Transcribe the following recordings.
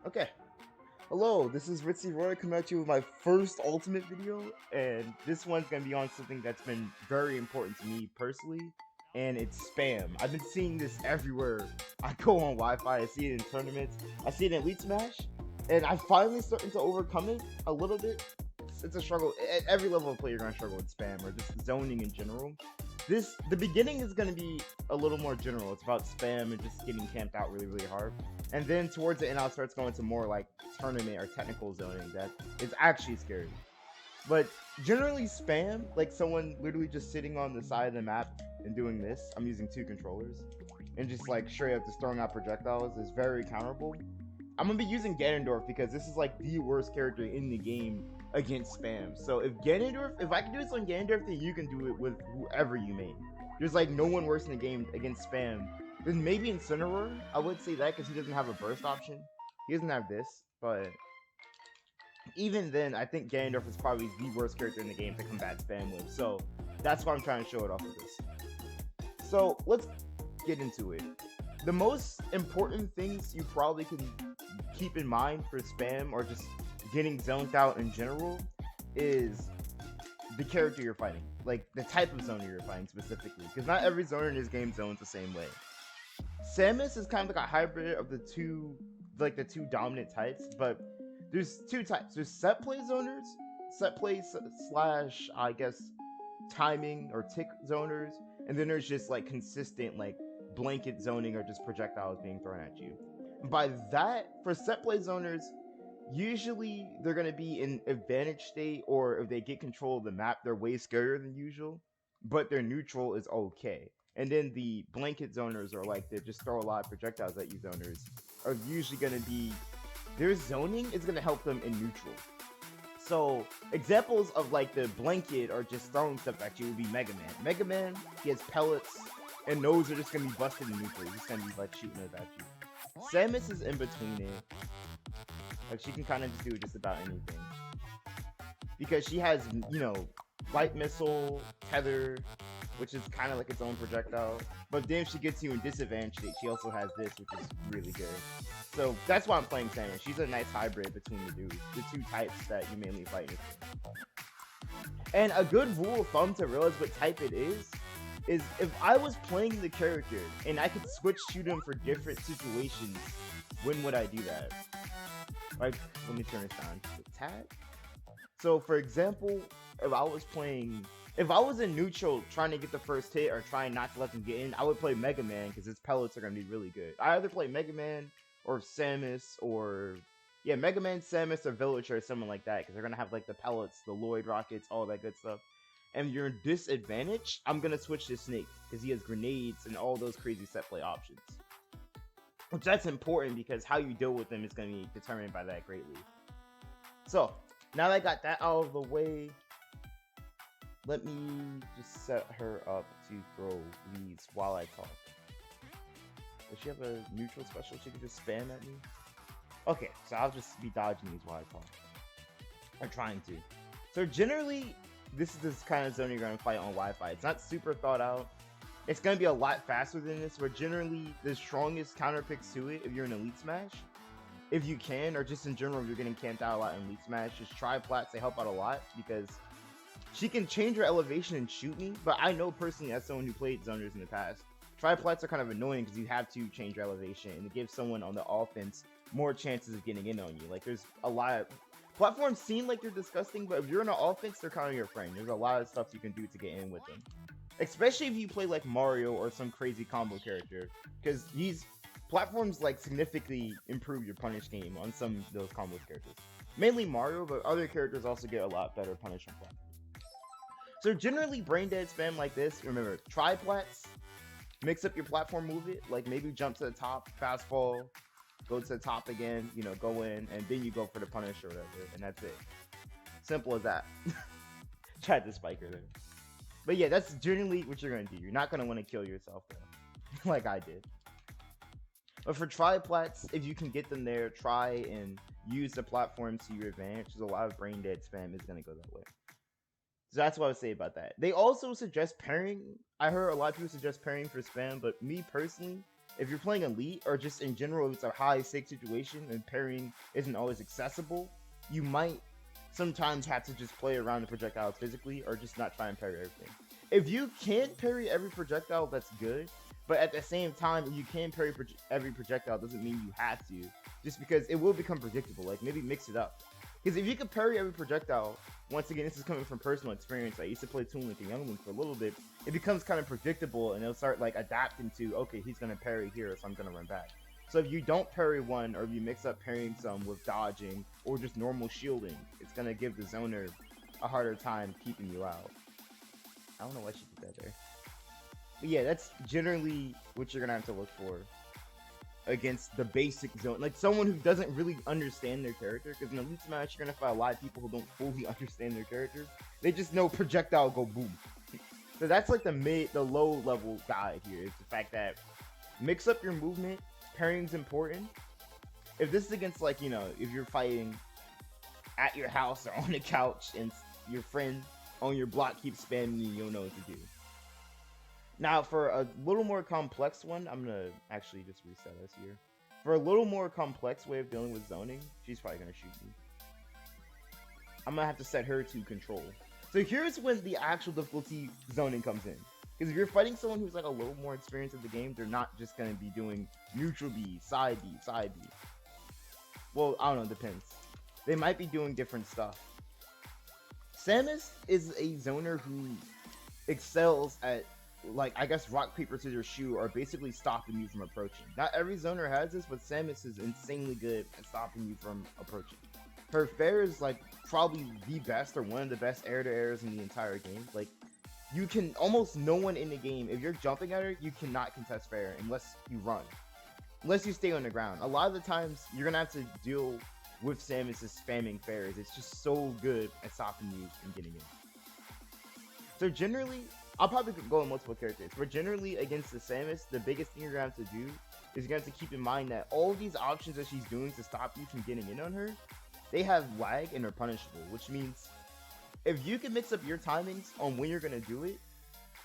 Okay. Hello, this is Ritzy Roy coming at you with my first Ultimate video, and this one's gonna be on something that's been very important to me personally, and it's spam. I've been seeing this everywhere. I go on Wi-Fi, I see it in tournaments, I see it in Elite Smash, and I'm finally starting to overcome it a little bit. It's a struggle. At every level of play, you're gonna struggle with spam or just zoning in general. The beginning is gonna be a little more general. It's about spam and just getting camped out really, really hard. And then towards the end, I'll start going to more like tournament or technical zoning that is actually scary. But generally, spam, like someone literally just sitting on the side of the map and doing this. I'm using two controllers and just like straight up just throwing out projectiles is very counterable. I'm gonna be using Ganondorf because this is like the worst character in the game against spam. So if I can do this on Ganondorf, then you can do it with whoever you main. There's like no one worse in the game against spam. Then maybe Incineroar, I would say that because he doesn't have a burst option. He doesn't have this, but even then, I think Ganondorf is probably the worst character in the game to combat spam with. So that's why I'm trying to show it off with this. So let's get into it. The most important things you probably can keep in mind for spam or just getting zoned out in general is the character you're fighting, like the type of zoner you're fighting specifically, because not every zoner in this game zones the same way. Samus is kind of like a hybrid of the two dominant types, but there's two types. There's set play zoners, set play slash I guess timing or tick zoners, and then there's just like consistent like blanket zoning or just projectiles being thrown at you. By that, for set play zoners, usually they're going to be in advantage state, or if they get control of the map, they're way scarier than usual, but their neutral is okay. And then the blanket zoners, or like they just throw a lot of projectiles at you zoners, are usually going to be, their zoning is going to help them in neutral. So examples of like the blanket or just throwing stuff at you would be Mega Man. Mega Man, he has pellets, and those are just gonna be busted in neutral. He's gonna be like shooting it at you. Samus is in between it. Like she can kind of just do just about anything because she has, you know, light missile, tether, which is kind of like its own projectile. But then if she gets you in disadvantage state, she also has this, which is really good. So that's why I'm playing Samus. She's a nice hybrid between the two types that you mainly fight with. And a good rule of thumb to realize what type it is if I was playing the character and I could switch to them for different situations, when would I do that? Like, let me turn this down. Attack. So, for example, if I was in neutral trying to get the first hit or trying not to let them get in, I would play Mega Man because his pellets are going to be really good. I either play Mega Man or Samus or, yeah, Mega Man, Samus, or Villager or someone like that because they're going to have like the pellets, the Lloyd rockets, all that good stuff. And you're in disadvantage, I'm going to switch to Snake because he has grenades and all those crazy set play options. Which that's important because how you deal with them is going to be determined by that greatly. So, now that I got that out of the way, let me just set her up to throw leads while I talk. Does she have a neutral special she can just spam at me? Okay, so I'll just be dodging these while I talk. Or trying to. So generally, this is this kind of zone you're going to fight on Wi-Fi. It's not super thought out. It's going to be a lot faster than this, but generally, the strongest counter picks to it, if you're in Elite Smash, if you can, or just in general, if you're getting camped out a lot in Elite Smash, just try Plats. They help out a lot, because she can change her elevation and shoot me, but I know personally as someone who played zoners in the past, Tri-Plats are kind of annoying because you have to change your elevation, and it gives someone on the offense more chances of getting in on you. Like, there's a lot of... Platforms seem like they're disgusting, but if you're in an offense, they're kind of your friend. There's a lot of stuff you can do to get in with them. Especially if you play like Mario or some crazy combo character, because these platforms like significantly improve your punish game on some of those combo characters. Mainly Mario, but other characters also get a lot better punish on platforms. So generally, brain dead spam like this. Remember, try Plats, mix up your platform move it, like maybe jump to the top, fast fall, go to the top again, you know, go in, and then you go for the punish or whatever, and that's it. Simple as that. Tried to spike her there. But yeah, that's generally what you're going to do. You're not going to want to kill yourself, though, like I did. But for Tri-Plats, if you can get them there, try and use the platform to your advantage. There's a lot of brain dead spam is going to go that way. So that's what I would say about that. They also suggest pairing. I heard a lot of people suggest pairing for spam, but me personally, if you're playing Elite or just in general, it's a high stake situation and parrying isn't always accessible, you might sometimes have to just play around the projectiles physically or just not try and parry everything. If you can't parry every projectile, that's good. But at the same time, if you can parry every projectile, doesn't mean you have to. Just because it will become predictable. Like, maybe mix it up. Because if you can parry every projectile, once again, this is coming from personal experience. I used to play Toon Link and Young Link for a little bit. It becomes kind of predictable, and it'll start like adapting to, okay, he's gonna parry here, so I'm gonna run back. So if you don't parry one, or if you mix up parrying some with dodging or just normal shielding, it's gonna give the zoner a harder time keeping you out. I don't know why she did that there. But yeah, that's generally what you're gonna have to look for against the basic zone. Like someone who doesn't really understand their character, because in Elite Smash you're gonna find a lot of people who don't fully understand their characters. They just know projectile go boom. So that's like the low level guide here. It's the fact that mix up your movement, parrying's important. If this is against, like, you know, if you're fighting at your house or on the couch and your friend on your block keeps spamming you, you'll know what to do. Now, for a little more complex one, I'm gonna actually just reset us here. For a little more complex way of dealing with zoning, she's probably gonna shoot me. I'm gonna have to set her to control. So here's when the actual difficulty zoning comes in. Because if you're fighting someone who's like a little more experienced in the game, they're not just gonna be doing neutral B, side B, side B. Well, I don't know, depends. They might be doing different stuff. Samus is a zoner who excels at, like, I guess rock, paper, scissors, shoe are basically stopping you from approaching. Not every zoner has this, but Samus is insanely good at stopping you from approaching. Her fair is like probably the best or one of the best air-to-airs in the entire game. Like, you can, almost no one in the game, if you're jumping at her, you cannot contest fair unless you run. Unless you stay on the ground. A lot of the times, you're gonna have to deal with Samus' spamming fairs. It's just so good at stopping you from getting in. So generally, I'll probably go in multiple characters, but generally against the Samus, the biggest thing you're gonna have to do is you're gonna have to keep in mind that all these options that she's doing to stop you from getting in on her, they have lag and are punishable, which means if you can mix up your timings on when you're gonna do it,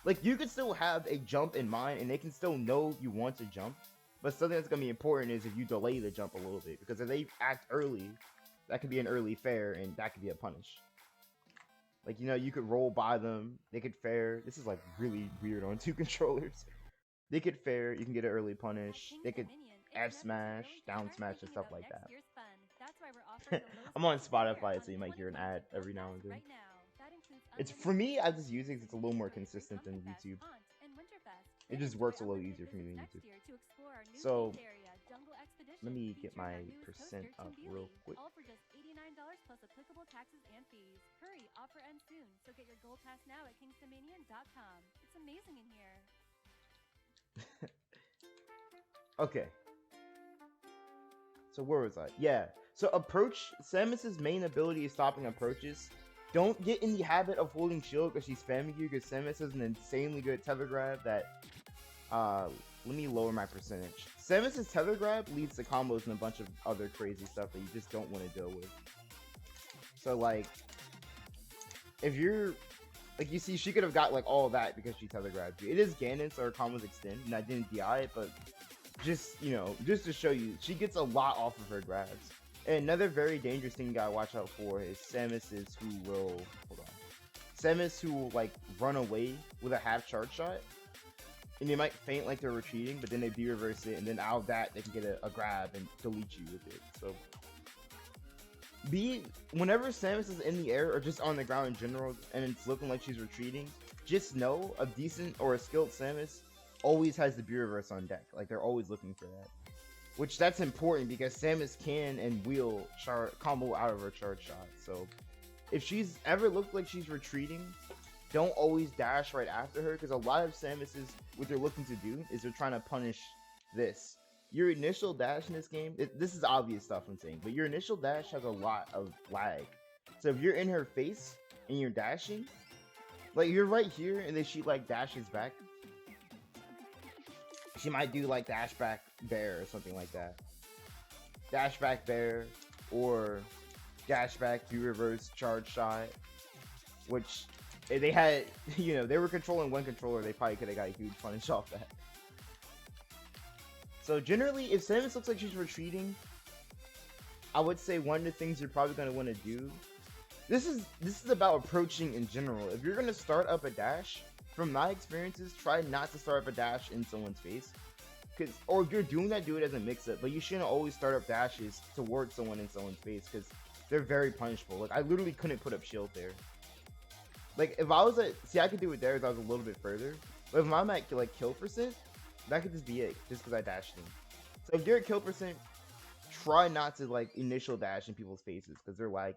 like, you could still have a jump in mind and they can still know you want to jump, but something that's gonna be important is if you delay the jump a little bit, because if they act early, that could be an early fair and that could be a punish. Like, you know, you could roll by them, they could fair. This is like really weird on two controllers. They could fair, you can get an early punish, they could F smash, down smash, and stuff like that. I'm on Spotify, so you might hear an ad every now and then. It's, for me, I just use it because it's a little more consistent than YouTube. It just works a little easier for me than YouTube. So, let me get my percent up real quick. All for just $89 plus applicable taxes and fees. Hurry, offer ends soon, so get your gold pass now at kingsdomanian.com. It's amazing in here. Okay. So where was I? Yeah. So approach, Samus's main ability is stopping approaches. Don't get in the habit of holding shield because she's spamming you, because Samus has an insanely good tether grab that, let me lower my percentage. Samus's tether grab leads to combos and a bunch of other crazy stuff that you just don't want to deal with. So, like, if you're, like, you see, she could have got, like, all of that because she tether grabbed you. It is Ganon, so her combos extend, and I didn't DI it, but just, you know, just to show you, she gets a lot off of her grabs. And another very dangerous thing you gotta watch out for is Samus who will, Samus who will, like, run away with a half charge shot. And they might feint like they're retreating, but then they B-reverse it, and then out of that, they can get a grab and delete you with it. So, whenever Samus is in the air, or just on the ground in general, and it's looking like she's retreating, just know a decent or a skilled Samus always has the B-reverse on deck. Like, they're always looking for that. Which, that's important, because Samus can and will combo out of her charge shot. So, if she's ever looked like she's retreating, don't always dash right after her, because a lot of Samus's, what they're looking to do is they're trying to punish this. Your initial dash in this game, this is obvious stuff I'm saying, but your initial dash has a lot of lag. So if you're in her face and you're dashing, like, you're right here and then she, like, dashes back, she might do, like, Dashback bear or something like that. Dashback bear or Dashback reverse charge shot, which, if they had, you know, they were controlling one controller, they probably could have got a huge punish off that. So generally, if Samus looks like she's retreating, I would say one of the things you're probably going to want to do. This is about approaching in general. If you're going to start up a dash, from my experiences, try not to start up a dash in someone's face. Or if you're doing that, do it as a mix-up. But you shouldn't always start up dashes towards someone in someone's face, because they're very punishable. Like, I literally couldn't put up shield there. Like, if I was at... See, I could do it there if I was a little bit further. But if I'm at, like, kill percent, that could just be it, just because I dashed in. So if you're at kill percent, try not to, like, initial dash in people's faces, because they're laggy.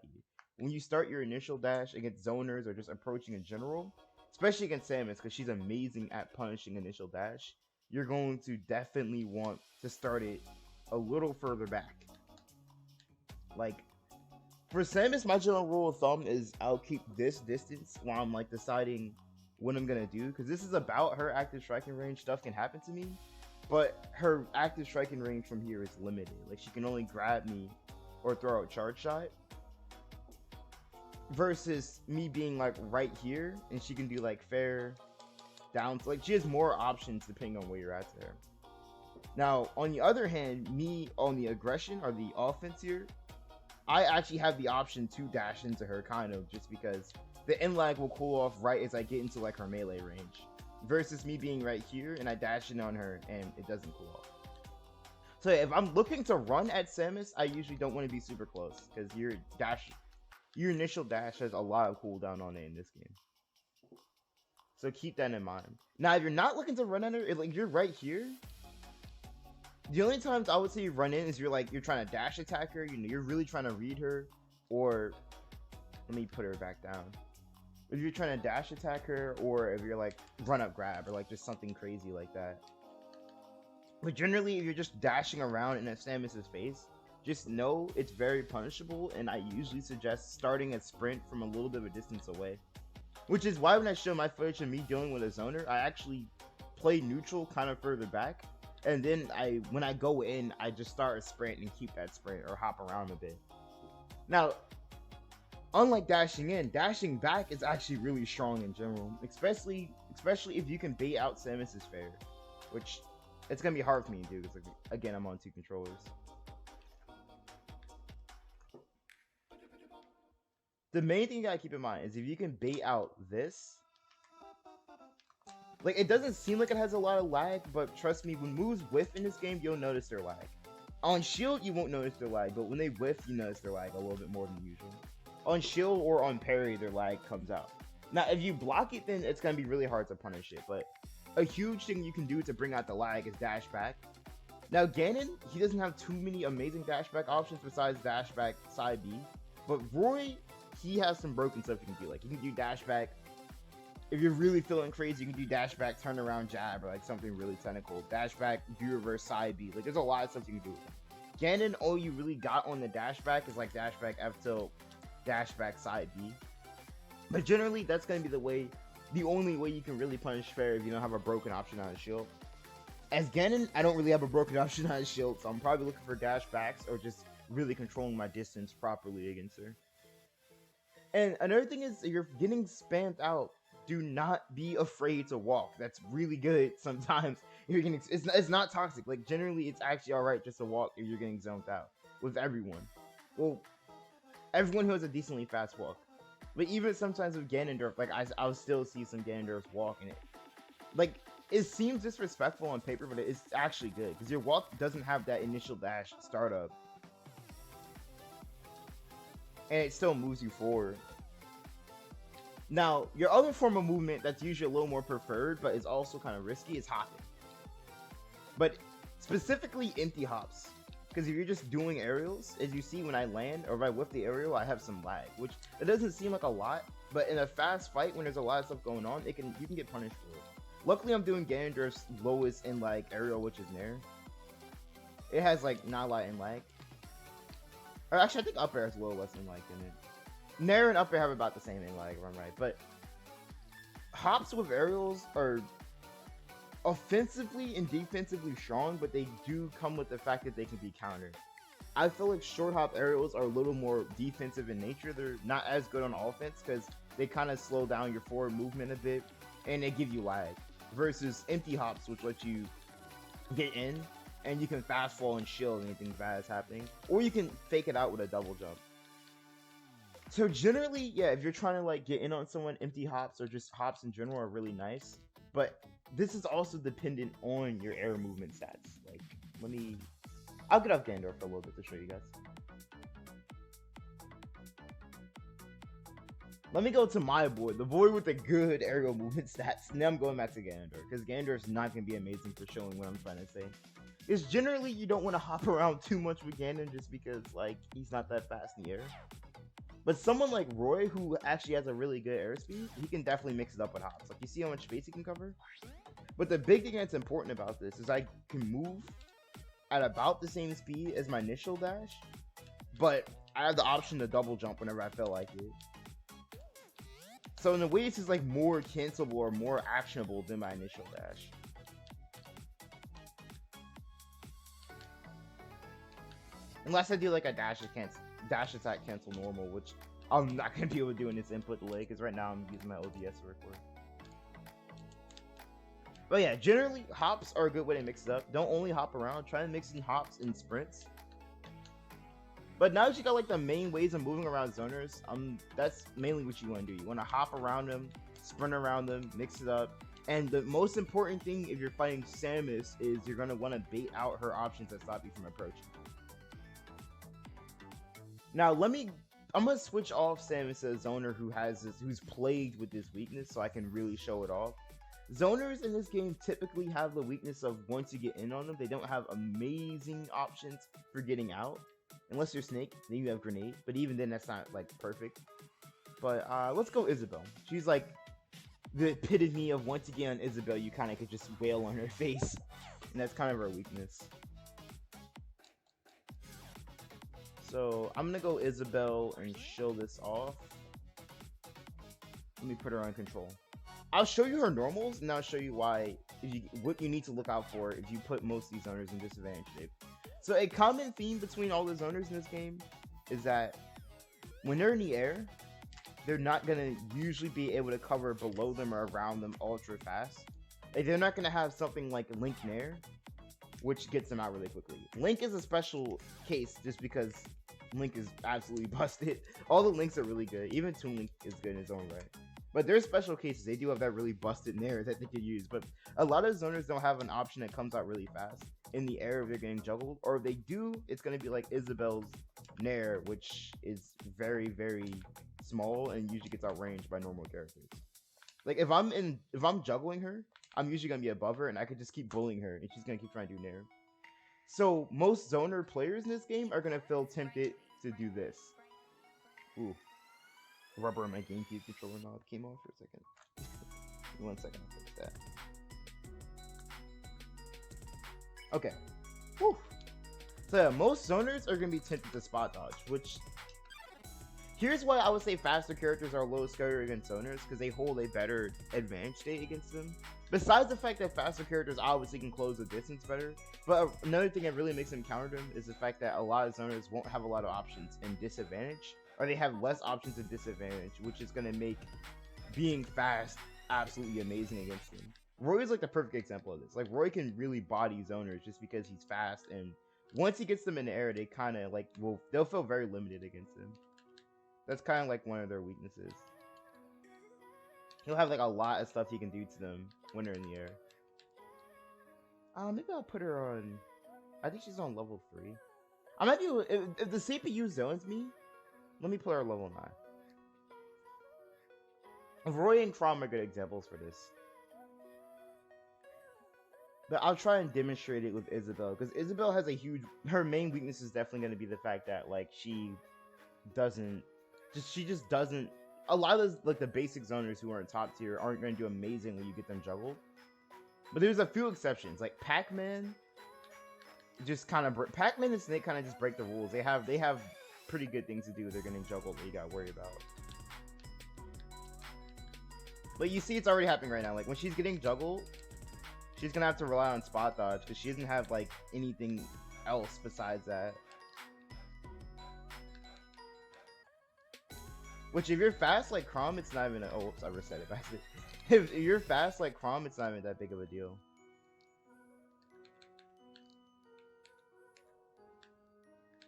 When you start your initial dash against zoners or just approaching in general, especially against Samus, because she's amazing at punishing initial dash, you're going to definitely want to start it a little further back. Like, for Samus, my general rule of thumb is I'll keep this distance while I'm, like, deciding what I'm gonna do, because this is about her active striking range. Stuff can happen to me, but her active striking range from here is limited. Like, she can only grab me or throw out charge shot, versus me being, like, right here, and she can do, like, fair, down. Like, she has more options depending on where you're at there. Now, on the other hand, me on the aggression or the offense here, I actually have the option to dash into her, kind of, just because the in lag will cool off right as I get into, like, her melee range, versus me being right here and I dash in on her and it doesn't cool off. So if I'm looking to run at Samus, I usually don't want to be super close, because your initial dash has a lot of cooldown on it in this game. So keep that in mind. Now, if you're not looking to run at her, like, you're right here. The only times I would say you run in is you're trying to dash attack her, you know, you're really trying to read her, or let me put her back down. If you're trying to dash attack her, or if you're like run up grab, or like just something crazy like that. But generally, if you're just dashing around in a Samus's face, just know it's very punishable, and I usually suggest starting a sprint from a little bit of a distance away. Which is why when I show my footage of me dealing with a zoner, I actually play neutral kind of further back. And then when I go in, I just start a sprint and keep that sprint or hop around a bit. Now, unlike dashing in, dashing back is actually really strong in general. Especially if you can bait out Samus's fair. Which, it's going to be hard for me to do because, again, I'm on 2 controllers. The main thing you gotta keep in mind is if you can bait out this, like, it doesn't seem like it has a lot of lag, but trust me, when moves whiff in this game, you'll notice their lag. On shield, you won't notice their lag, but when they whiff, you notice their lag a little bit more than usual. On shield or on parry, their lag comes out. Now, if you block it, then it's gonna be really hard to punish it, but a huge thing you can do to bring out the lag is dash back. Now, Ganon, he doesn't have too many amazing dash back options besides dash back side B, but Roy, he has some broken stuff you can do. Like, you can do dash back. If you're really feeling crazy, you can do dash back, turn around, jab, or like something really technical. Dash back, do reverse side B. Like, there's a lot of stuff you can do with him. Ganon, all you really got on the dash back is like dash back F tilt, dash back side B. But generally, that's gonna be the only way you can really punish fair if you don't have a broken option on his shield. As Ganon, I don't really have a broken option on his shield, so I'm probably looking for dash backs or just really controlling my distance properly against her. And another thing is, if you're getting spammed out, do not be afraid to walk. That's really good sometimes. You're getting, it's not toxic. Like, generally, it's actually alright just to walk if you're getting zoned out. With everyone. Well, everyone who has a decently fast walk. But even sometimes with Ganondorf, like, I'll still see some Ganondorfs walking it. Like, it seems disrespectful on paper, but it's actually good. Because your walk doesn't have that initial dash startup. And it still moves you forward. Now, your other form of movement that's usually a little more preferred, but is also kind of risky, is hopping. But specifically empty hops. Because if you're just doing aerials, as you see when I land, or if I whip the aerial, I have some lag. Which, it doesn't seem like a lot, but in a fast fight, when there's a lot of stuff going on, you can get punished for it. Luckily, I'm doing Ganondorf's lowest in, like, aerial, which is Nair. It has, like, not a lot in lag. Or actually, I think up air has a little less in lag in it. Nair and up air have about the same in lag, if I'm right. But hops with aerials are offensively and defensively strong, but they do come with the fact that they can be countered. I feel like short hop aerials are a little more defensive in nature. They're not as good on offense because they kind of slow down your forward movement a bit and they give you lag. Versus empty hops, which let you get in and you can fast fall and shield anything bad is happening, or you can fake it out with a double jump. So generally, yeah, if you're trying to like get in on someone, empty hops or just hops in general are really nice. But this is also dependent on your air movement stats. Like, I'll get off Gandor for a little bit to show you guys. Let me go to my boy, the boy with the good aerial movement stats. Now I'm going back to Gandor, because Gandor is not going to be amazing for showing what I'm trying to say. Is generally you don't want to hop around too much with Ganon just because like he's not that fast in the air. But someone like Roy, who actually has a really good airspeed, he can definitely mix it up with hops. Like, you see how much space he can cover? But the big thing that's important about this is I can move at about the same speed as my initial dash, but I have the option to double jump whenever I feel like it. So in a way, this is like more cancelable or more actionable than my initial dash. Unless I do like a dash attack cancel normal, which I'm not going to be able to do in this input delay, because right now I'm using my OBS to record. But yeah, generally, hops are a good way to mix it up. Don't only hop around, try to mix in hops and sprints. But now that you got like the main ways of moving around zoners, that's mainly what you want to do. You want to hop around them, sprint around them, mix it up. And the most important thing if you're fighting Samus is you're going to want to bait out her options that stop you from approaching. Now I'm going to switch off Samus to a zoner who's plagued with this weakness so I can really show it off. Zoners in this game typically have the weakness of once you get in on them, they don't have amazing options for getting out. Unless you're Snake, then you have Grenade. But even then, that's not, like, perfect. But, let's go Isabelle. She's, like, the epitome of once you get on Isabelle, you kind of could just wail on her face. And that's kind of her weakness. So, I'm gonna go Isabelle and show this off. Let me put her on control. I'll show you her normals, and I'll show you what you need to look out for if you put most of these owners in disadvantage shape. So a common theme between all the zoners in this game is that when they're in the air, they're not going to usually be able to cover below them or around them ultra fast. Like, they're not going to have something like Link Nair, which gets them out really quickly. Link is a special case just because Link is absolutely busted. All the Links are really good. Even Toon Link is good in his own right. But there's special cases. They do have that really busted Nair that they could use. But a lot of zoners don't have an option that comes out really fast in the air if they're getting juggled. Or if they do, it's going to be like Isabelle's Nair, which is very, very small and usually gets outranged by normal characters. Like, if I'm juggling her, I'm usually going to be above her and I could just keep bullying her and she's going to keep trying to do Nair. So most zoner players in this game are going to feel tempted to do this. Ooh. Rubber on my GameCube controller knob came off for a second. Give me 1 second, I'll fix that. Okay. Whew. So yeah, most zoners are going to be tempted to spot dodge, which... Here's why I would say faster characters are a little scarier against zoners, because they hold a better advantage state against them. Besides the fact that faster characters obviously can close the distance better, but another thing that really makes them counter them is the fact that a lot of zoners won't have a lot of options in disadvantage, or they have less options in disadvantage, which is going to make being fast absolutely amazing against them. Roy is like the perfect example of this. Like, Roy can really body zoners just because he's fast, and once he gets them in the air, they kind of like they'll feel very limited against him. That's kind of like one of their weaknesses. He'll have like a lot of stuff he can do to them when they're in the air. Maybe I'll put her on. I think she's on level 3. I might be if the CPU zones me. Let me put her level 9. Roy and Chrom are good examples for this. But I'll try and demonstrate it with Isabelle, because Isabelle has a huge... Her main weakness is definitely going to be the fact that, like, she just doesn't... A lot of those, like, the basic zoners who are in top tier aren't going to do amazing when you get them juggled. But there's a few exceptions. Like, Pac-Man just kind of... Pac-Man and Snake kind of just break the rules. They have pretty good things to do. They're getting juggled that you gotta worry about. But you see it's already happening right now. Like, when she's getting juggled, she's gonna have to rely on spot dodge because she doesn't have like anything else besides that. Which, if you're fast like Chrom, it's not even a... Oh, whoops, I reset it back. If you're fast like Chrom, it's not even that big of a deal.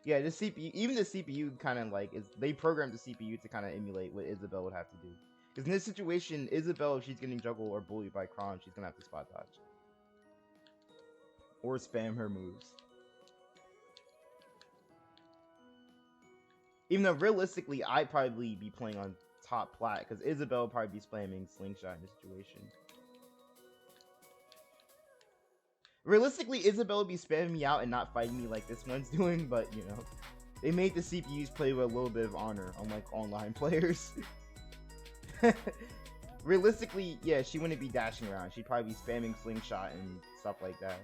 Yeah, the CPU, even the CPU kind of like, they programmed the CPU to kind of emulate what Isabelle would have to do. Because in this situation, Isabelle, if she's getting juggled or bullied by Kron, she's gonna have to spot dodge. Or spam her moves. Even though realistically, I'd probably be playing on top plat, because Isabelle would probably be spamming Slingshot in this situation. Realistically, Isabelle would be spamming me out and not fighting me like this one's doing, but you know, they made the CPUs play with a little bit of honor, unlike online players. Realistically, yeah, she wouldn't be dashing around. She'd probably be spamming Slingshot and stuff like that.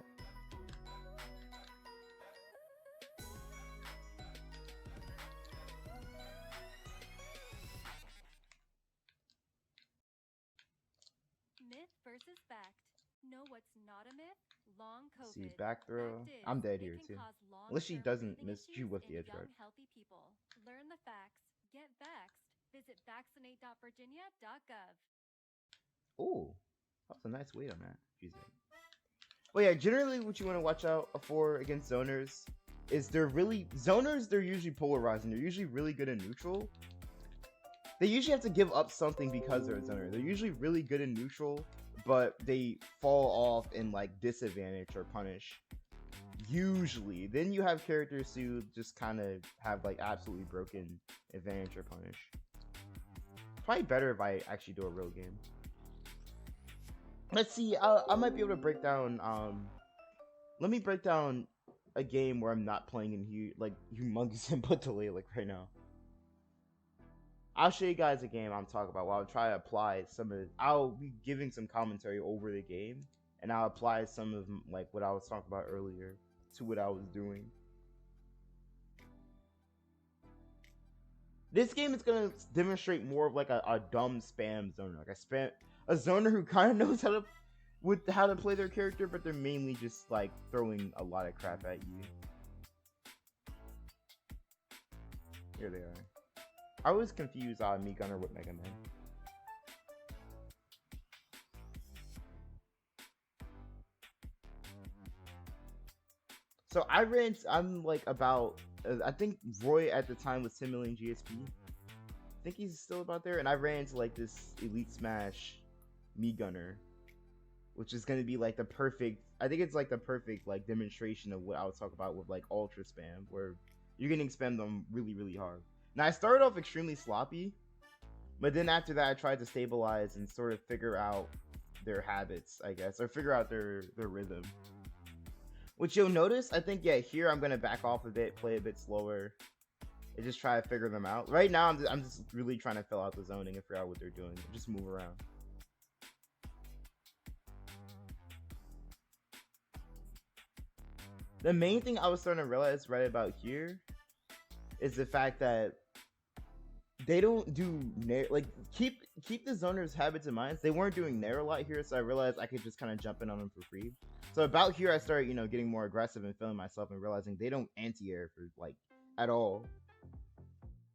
Myth versus fact. Know what's not a myth? Long COVID. See, back throw. Fact is, I'm dead it here can too. cause Unless she long-term doesn't breathing miss you issues with the in edge guard. young, healthy people. Learn the facts. Get vaxxed. Visit vaccinate.virginia.gov. Ooh, that's a nice weight on that. Jesus. Well, yeah, generally what you want to watch out for against zoners is they're usually polarizing. They're usually really good in neutral. They usually have to give up something because they're a zoner. They're usually really good in neutral, but they fall off in like disadvantage or punish. Usually. Then you have characters who just kind of have like absolutely broken advantage or punish. Probably better if I actually do a real game. Let's see, I might be able to break down, let me break down a game where I'm not playing in humongous input delay like right now. I'll show you guys a game I'm talking about while I'll try to apply I'll be giving some commentary over the game, and I'll apply some of like what I was talking about earlier to what I was doing. This game is gonna demonstrate more of like a dumb spam zoner, like a zoner who kind of knows how to play their character, but they're mainly just like throwing a lot of crap at you. Here they are. I was confused on me Gunner with Mega Man. So I'm like about, I think Roy at the time was 10 million GSP. I think he's still about there, and I ran into like this Elite Smash Me Gunner, which is gonna be like the perfect, I think it's like the perfect like demonstration of what I was talking about with like ultra spam, where you're getting spammed on really, really hard. Now I started off extremely sloppy, but then after that I tried to stabilize and sort of figure out their habits, I guess, or figure out their rhythm. Which you'll notice, I think, yeah, here I'm gonna back off a bit, play a bit slower, and just try to figure them out. Right now, I'm just really trying to fill out the zoning and figure out what they're doing. Just move around. The main thing I was starting to realize right about here is the fact that they don't do like keep the zoners' habits in mind. They weren't doing nair a lot here, so I realized I could just kind of jump in on them for free. So about here, I started, you know, getting more aggressive and feeling myself and realizing they don't anti-air for like at all.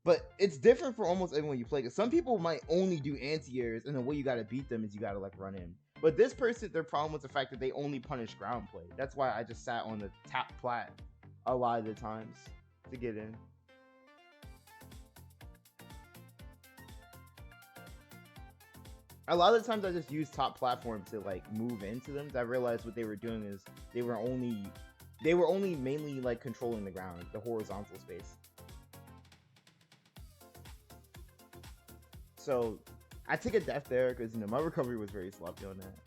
But it's different for almost everyone you play, because some people might only do anti-airs, and the way you gotta beat them is you gotta like run in. But this person, their problem was the fact that they only punish ground play. That's why I just sat on the top plat a lot of the times to get in. A lot of the times I just used top platform to like move into them. I realized what they were doing is they were only mainly like controlling the ground, the horizontal space. So I took a death there because, you know, my recovery was very sloppy on that.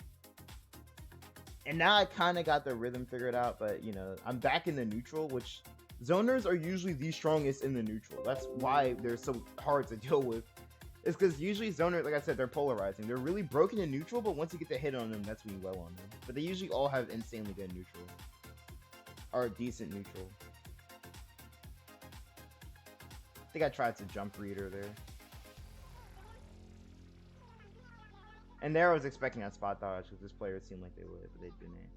And now I kind of got the rhythm figured out, but, you know, I'm back in the neutral, which zoners are usually the strongest in the neutral. That's why they're so hard to deal with. It's because usually zoners, like I said, they're polarizing. They're really broken in neutral, but once you get the hit on them, that's when you well on them. But they usually all have insanely good neutral. Or decent neutral. I think I tried to jump reader there. And there I was expecting that spot dodge, because this player seemed like they would, but they didn't.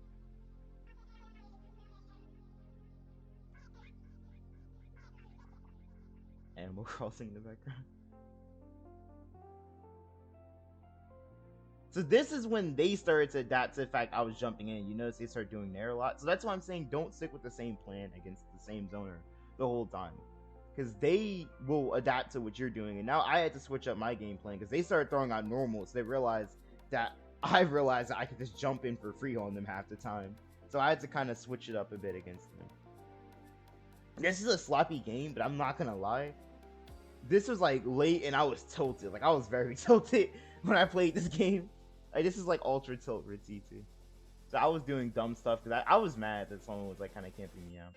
Animal Crossing in the background. So this is when they started to adapt to the fact I was jumping in. You notice they started doing nair a lot. So that's why I'm saying don't stick with the same plan against the same zoner. the whole time because they will adapt to what you're doing. And now I had to switch up my game plan because they started throwing out normals. They realized that I realized that I could just jump in for free on them half the time. So I had to kind of switch it up a bit against them. This is a sloppy game, but I'm not gonna lie. This was like late and I was tilted. Like I was very tilted when I played this game. Like this is like ultra tilt Ritzy too. So I was doing dumb stuff because I was mad that someone was like kind of camping me out.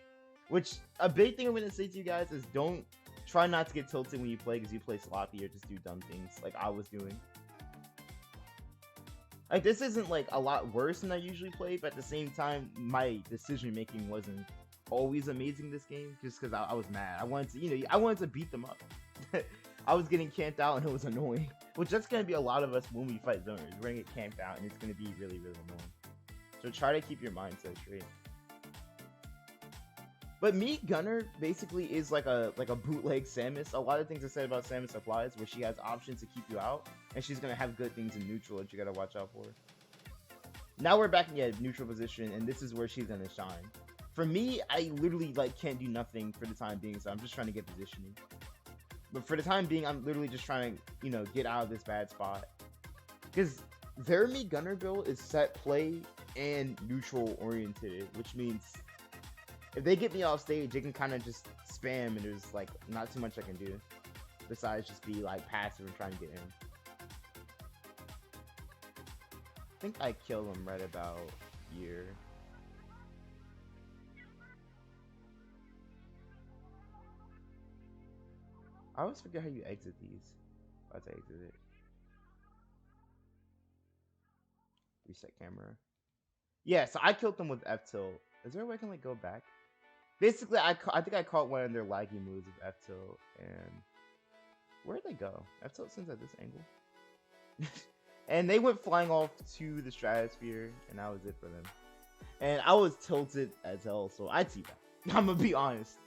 Which a big thing I'm gonna say to you guys is don't try not to get tilted when you play because you play sloppy or just do dumb things like I was doing. Like this isn't like a lot worse than I usually play, but at the same time, my decision making wasn't always amazing this game just because I was mad. I wanted to, I wanted to beat them up. I was getting camped out and it was annoying. Which that's gonna be a lot of us when we fight zoners. We're gonna get camped out and it's gonna be really, really annoying. So try to keep your mindset straight. But me Gunner basically is like a bootleg Samus. A lot of things I said about Samus applies, where she has options to keep you out, and she's gonna have good things in neutral that you gotta watch out for. Now we're back in a neutral position, and this is where she's gonna shine. For me, I literally like can't do nothing for the time being, so I'm just trying to get positioning. But for the time being, I'm literally just trying to get out of this bad spot. Because their me Gunner build is set play and neutral oriented, which means if they get me off stage, they can kind of just spam and there's like not too much I can do besides just be like passive and trying to get in. I think I killed him right about here. I always forget how you exit these. About to exit it. Reset camera. Yeah, so I killed them with F tilt. Is there a way I can like go back? Basically, I think I caught one of their laggy moves with F tilt, and where'd they go? F tilt sends at this angle, and they went flying off to the stratosphere, and that was it for them. And I was tilted as hell, so I teabagged. I'm gonna be honest.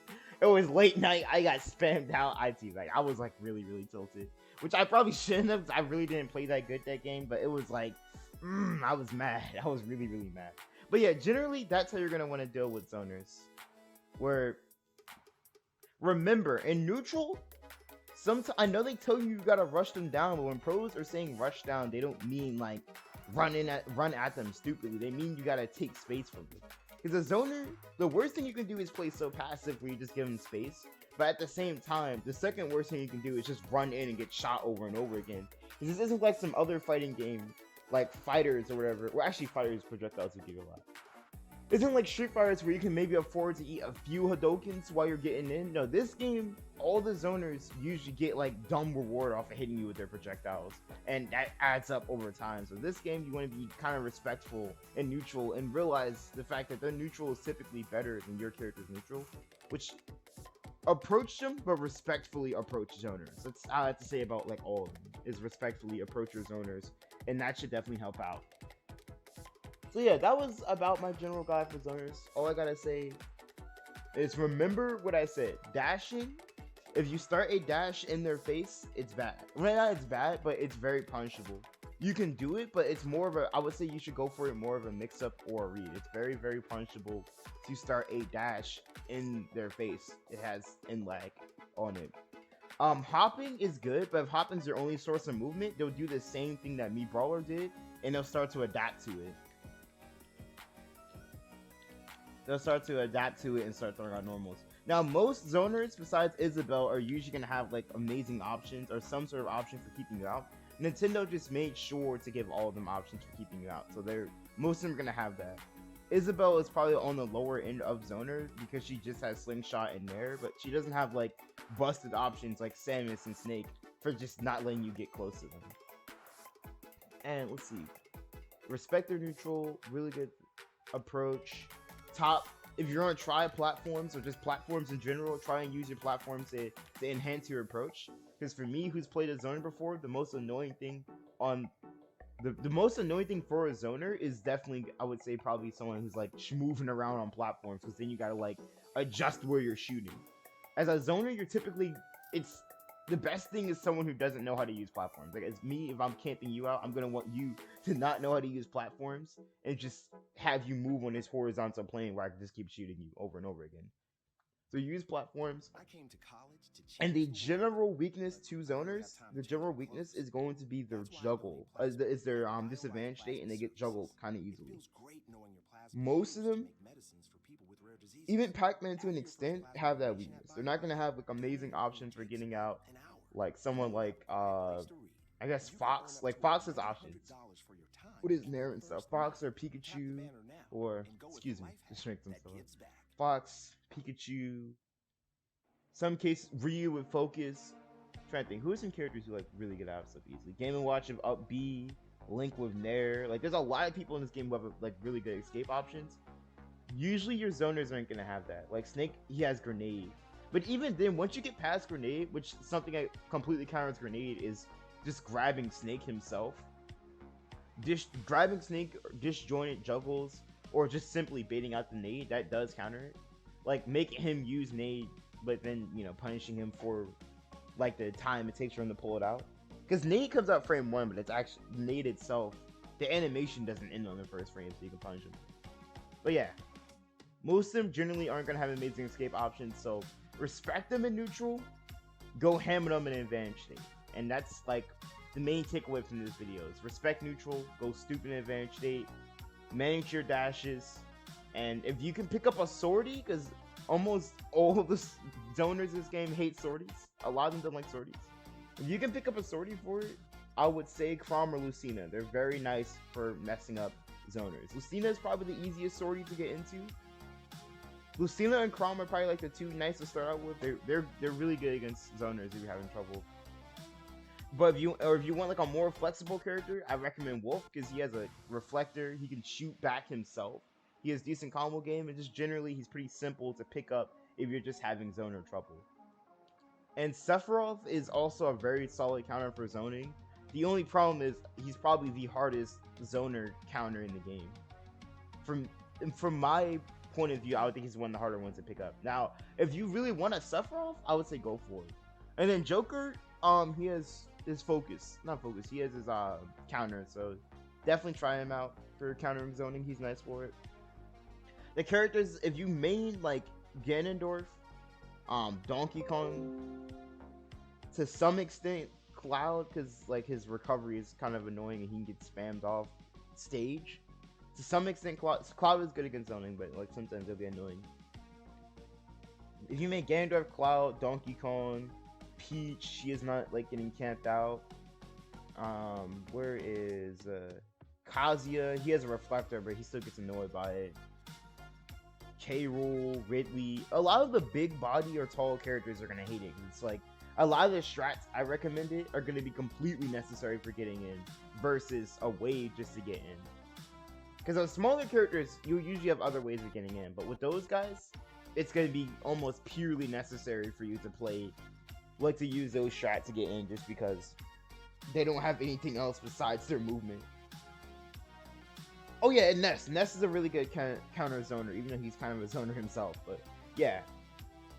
It was late night. I got spammed out. I teabagged. I was like really, really tilted, which I probably shouldn't have. I really didn't play that good that game, but it was like, I was mad. I was really, really mad. But yeah, generally, that's how you're gonna want to deal with zoners. Where, remember, in neutral, I know they tell you gotta rush them down, but when pros are saying rush down, they don't mean like run at them stupidly. They mean you gotta take space from them. Because a zoner, the worst thing you can do is play so passive where you just give them space. But at the same time, the second worst thing you can do is just run in and get shot over and over again. Because this isn't like some other fighting game, like Fighters or whatever. Well, actually, Fighters projectiles would give a lot. Isn't like Street Fighters where you can maybe afford to eat a few Hadokens while you're getting in. No, this game, all the zoners usually get like dumb reward off of hitting you with their projectiles, and that adds up over time. So this game, you want to be kind of respectful and neutral, and realize the fact that their neutral is typically better than your character's neutral, which approach them, but respectfully approach zoners. That's all I have to say about like all of them, is respectfully approach your zoners, and that should definitely help out. So yeah, that was about my general guide for zoners. All I gotta say is remember what I said. Dashing, if you start a dash in their face, it's bad. Right now it's bad, but it's very punishable. You can do it, but it's more of a, I would say you should go for it more of a mix-up or a read. It's very, very punishable to start a dash in their face. It has in lag on it. Hopping is good, but if hopping's their only source of movement, they'll do the same thing that me Brawler did, and they'll start to adapt to it. They'll start to adapt to it and start throwing out normals. Now, most zoners, besides Isabelle, are usually going to have like amazing options or some sort of option for keeping you out. Nintendo just made sure to give all of them options for keeping you out. So most of them are going to have that. Isabelle is probably on the lower end of zoner because she just has Slingshot and Nair, but she doesn't have like busted options like Samus and Snake for just not letting you get close to them. And let's see. Respect their neutral, really good approach. If you're gonna try platforms or just platforms in general, try and use your platforms to enhance your approach. Because for me, who's played a zoner before, the most annoying thing for a zoner is definitely, I would say, probably someone who's like moving around on platforms, because then you gotta like adjust where you're shooting. As a zoner, the best thing is someone who doesn't know how to use platforms. Like, as me, if I'm camping you out, I'm gonna want you to not know how to use platforms and just have you move on this horizontal plane where I can just keep shooting you over and over again. So you use platforms, I came to college to and change the the world. general weakness But to I don't zoners, got time the to change general my weakness clothes. is going to be their That's why I juggle, donate plasma is their to disadvantage BioLife state, and Plasma they get juggled Services. kind of It easily. feels great knowing your plasma Most is of used to them, make medicines for people with rare diseases. even Pac-Man to an After your first extent, plasma have that donation weakness. at They're not gonna BioLife, have like amazing donating option for takes getting about out an hour. like someone You are like the right place to read. I guess You can earn Fox. up Like to Fox has $100 options for your time with his in Nair your and stuff. first Fox or month. Tap the Pikachu, banner now or and go with excuse the me, life just hack make them that so. gives back. Fox, Pikachu, some case Ryu with Focus. Trying to think, who are some characters who like really get out of stuff easily? Game and Watch of Up B, Link with Nair. Like there's a lot of people in this game who have like really good escape options. Usually your zoners aren't gonna have that. Like Snake, he has Grenade. But even then, once you get past Grenade, which something that completely counters Grenade is just grabbing Snake himself. Grabbing Snake, disjointed juggles, or just simply baiting out the nade, that does counter it. Like making him use nade, but then punishing him for like the time it takes for him to pull it out. Because nade comes out frame 1, but it's actually nade itself. The animation doesn't end on the first frame, so you can punish him. But yeah, most of them generally aren't gonna have amazing escape options, so respect them in neutral, go ham them in advantage state, and that's like the main takeaway from this video is respect neutral, go stupid in advantage state, manage your dashes, and if you can pick up a sortie, because almost all the zoners in this game hate sorties, a lot of them don't like sorties. If you can pick up a sortie for it, I would say Chrom or Lucina. They're very nice for messing up zoners. Lucina is probably the easiest sortie to get into. Lucina and Chrom are probably like the two nice to start out with. They're really good against zoners if you're having trouble. But if you want like a more flexible character, I recommend Wolf because he has a reflector. He can shoot back himself. He has decent combo game, and just generally he's pretty simple to pick up if you're just having zoner trouble. And Sephiroth is also a very solid counter for zoning. The only problem is he's probably the hardest zoner counter in the game. From my point of view, I would think he's one of the harder ones to pick up. Now, if you really want a Sephiroth, I would say go for it. And then Joker, he has his focus, not focus. He has his counter, so definitely try him out for countering zoning. He's nice for it. The characters, if you main like Ganondorf, Donkey Kong, to some extent Cloud, because like his recovery is kind of annoying and he can get spammed off stage. To some extent, Cloud is good against zoning, but like sometimes it'll be annoying. If you make Ganondorf, Cloud, Donkey Kong, Peach, she is not like getting camped out. Where is Kazuya? He has a reflector, but he still gets annoyed by it. K. Rool, Ridley, a lot of the big body or tall characters are gonna hate it. It's like a lot of the strats I recommended are gonna be completely necessary for getting in, versus a way just to get in. Because on smaller characters, you usually have other ways of getting in, but with those guys, it's gonna be almost purely necessary for you to play, like to use those strats to get in, just because they don't have anything else besides their movement. Oh yeah, and Ness. Ness is a really good counter zoner, even though he's kind of a zoner himself. But yeah,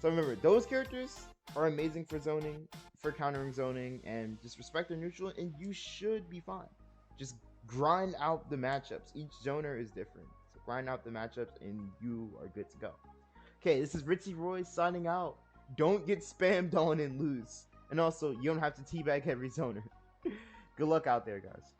so remember, those characters are amazing for zoning, for countering zoning, and just respect their neutral, and you should be fine. Just grind out the matchups. Each zoner is different, so grind out the matchups, and you are good to go. Okay, this is Ritzy Roy signing out. Don't get spammed on and lose, and also you don't have to teabag every zoner. Good luck out there, guys.